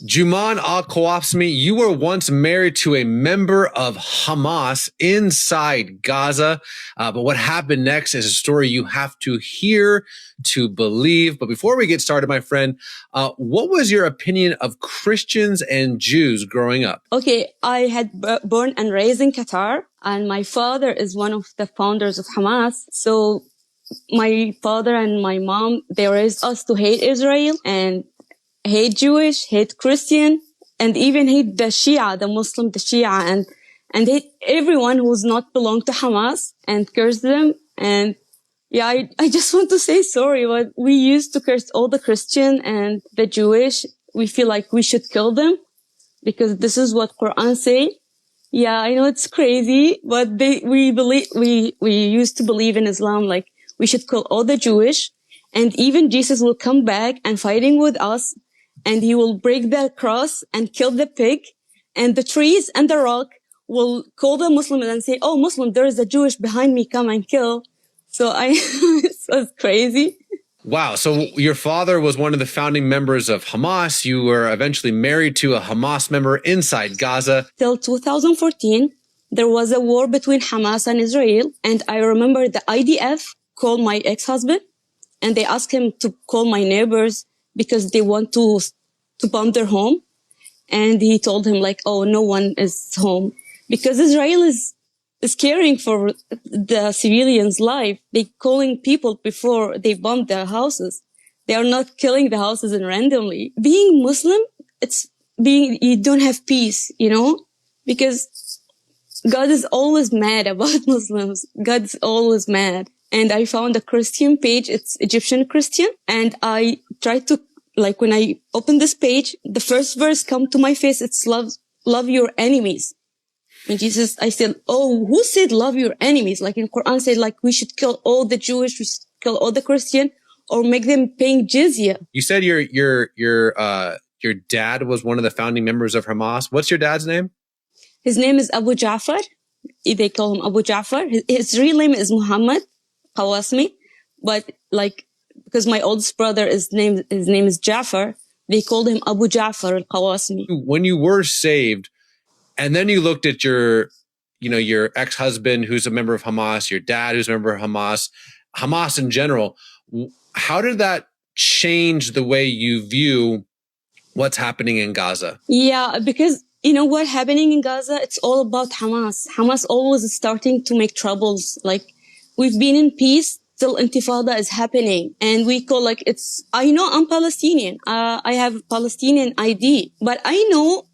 Juman al-Kawasmi, you were once married to a member of Hamas inside Gaza. But what happened next is a story you have to hear to believe. But before we get started, my friend, what was your opinion of Christians and Jews growing up? Okay, I had born and raised in Qatar, and my father is one of the founders of Hamas. So my father and my mom, they raised us to hate Israel and hate Jewish, hate Christian, and even hate the Shia, the Muslim, the Shia, and hate everyone who's not belong to Hamas and curse them. And yeah, I just want to say sorry, but we used to curse all the Christian and the Jewish. We feel like we should kill them because this is what Quran say. Yeah, I know it's crazy, but we used to believe in Islam, like we should kill all the Jewish, and even Jesus will come back and fighting with us, and he will break the cross and kill the pig, and the trees and the rock will call the Muslim and say, "Oh, Muslim, there is a Jewish behind me, come and kill." So it was crazy. Wow. So your father was one of the founding members of Hamas. You were eventually married to a Hamas member inside Gaza. Till 2014, there was a war between Hamas and Israel. And I remember the IDF called my ex-husband and they asked him to call my neighbors because they want to bomb their home. And he told him like, oh, no one is home because Israel is caring for the civilians' life. They calling people before they bomb their houses. They are not killing the houses and randomly. Being Muslim, you don't have peace, you know, because God is always mad about Muslims. God's always mad. And I found a Christian page. It's Egyptian Christian. And I tried to, like, when I opened this page, the first verse come to my face. It's love your enemies. And Jesus, I said, oh, who said love your enemies? Like in Quran said, like we should kill all the Jewish, we should kill all the Christian, or make them paying jizya. You said your dad was one of the founding members of Hamas. What's your dad's name? His name is Abu Ja'far. They call him Abu Ja'far. His real name is Muhammad Kawasmi, but like because my oldest brother his name is Ja'far, they called him Abu Ja'far al-Kawasmi. When you were saved, and then you looked at your ex-husband who's a member of Hamas, your dad who's a member of Hamas in general. How did that change the way you view what's happening in Gaza? Yeah, because you know what's happening in Gaza? It's all about Hamas. Hamas always is starting to make troubles. Like we've been in peace till Intifada is happening. And we call like I know I'm Palestinian. I have Palestinian ID, but I know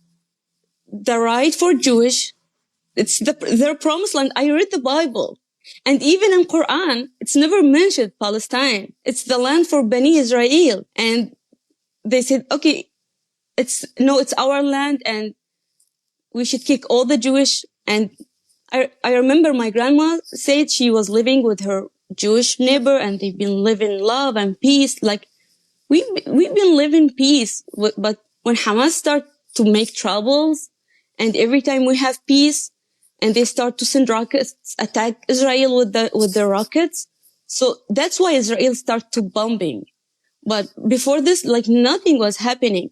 the right for Jewish, it's their promised land. I read the Bible. And even in Quran, it's never mentioned Palestine. It's the land for Bani Israel. And they said, okay, it's our land and we should kick all the Jewish. And I remember my grandma said she was living with her Jewish neighbor and they've been living love and peace. Like we've been living peace. But when Hamas start to make troubles, and every time we have peace and they start to send rockets, attack Israel with the rockets. So that's why Israel start to bombing. But before this, like nothing was happening.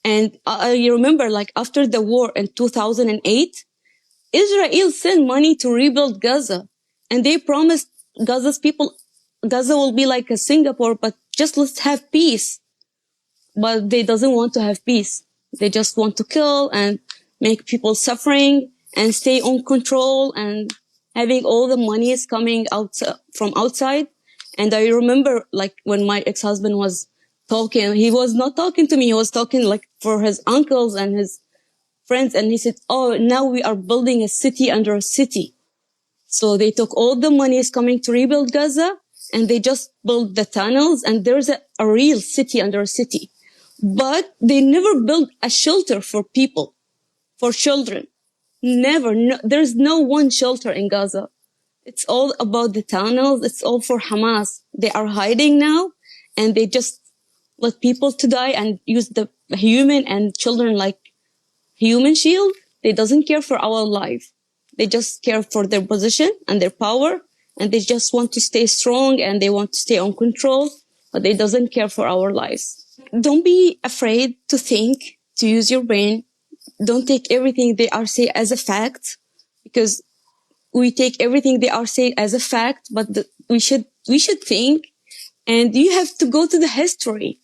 And I remember like after the war in 2008, Israel sent money to rebuild Gaza and they promised Gaza's people, Gaza will be like a Singapore, but just let's have peace. But they doesn't want to have peace. They just want to kill and make people suffering and stay on control and having all the money is coming out from outside. And I remember like when my ex-husband was talking, he was not talking to me. He was talking like for his uncles and his friends. And he said, oh, now we are building a city under a city. So they took all the money is coming to rebuild Gaza and they just built the tunnels and there's a real city under a city. But they never built a shelter for people. For children. Never. No, there's no one shelter in Gaza. It's all about the tunnels. It's all for Hamas. They are hiding now and they just let people to die and use the human and children like human shield. They doesn't care for our life. They just care for their position and their power and they just want to stay strong and they want to stay on control, but they doesn't care for our lives. Don't be afraid to think to use your brain. Don't take everything they are saying as a fact, because we take everything they are saying as a fact, but we should think, and you have to go to the history,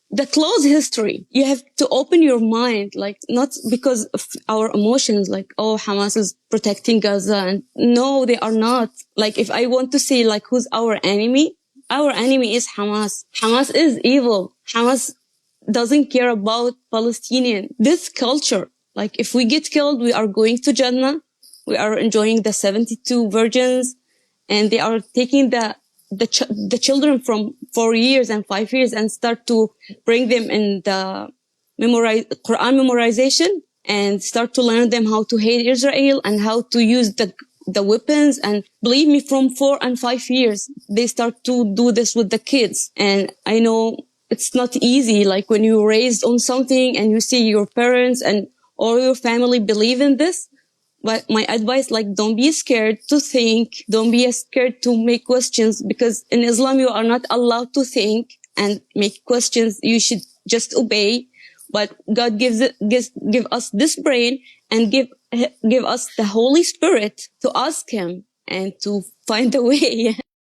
the close history. You have to open your mind, like, not because of our emotions, like, oh, Hamas is protecting Gaza. And no, they are not. Like, if I want to say, like, who's our enemy is Hamas. Hamas is evil. Hamas doesn't care about Palestinian. This culture, like, if we get killed, we are going to Jannah. We are enjoying the 72 virgins, and they are taking the children from 4 years and 5 years and start to bring them in the Quran memorization, and start to learn them how to hate Israel and how to use the weapons. And believe me, from 4 and 5 years, they start to do this with the kids. And I know it's not easy, like, when you're raised on something and you see your parents and all your family believe in this. But my advice, like, don't be scared to think. Don't be scared to make questions, because in Islam, you are not allowed to think and make questions. You should just obey. But God give us this brain, and give us the Holy Spirit to ask him and to find a way.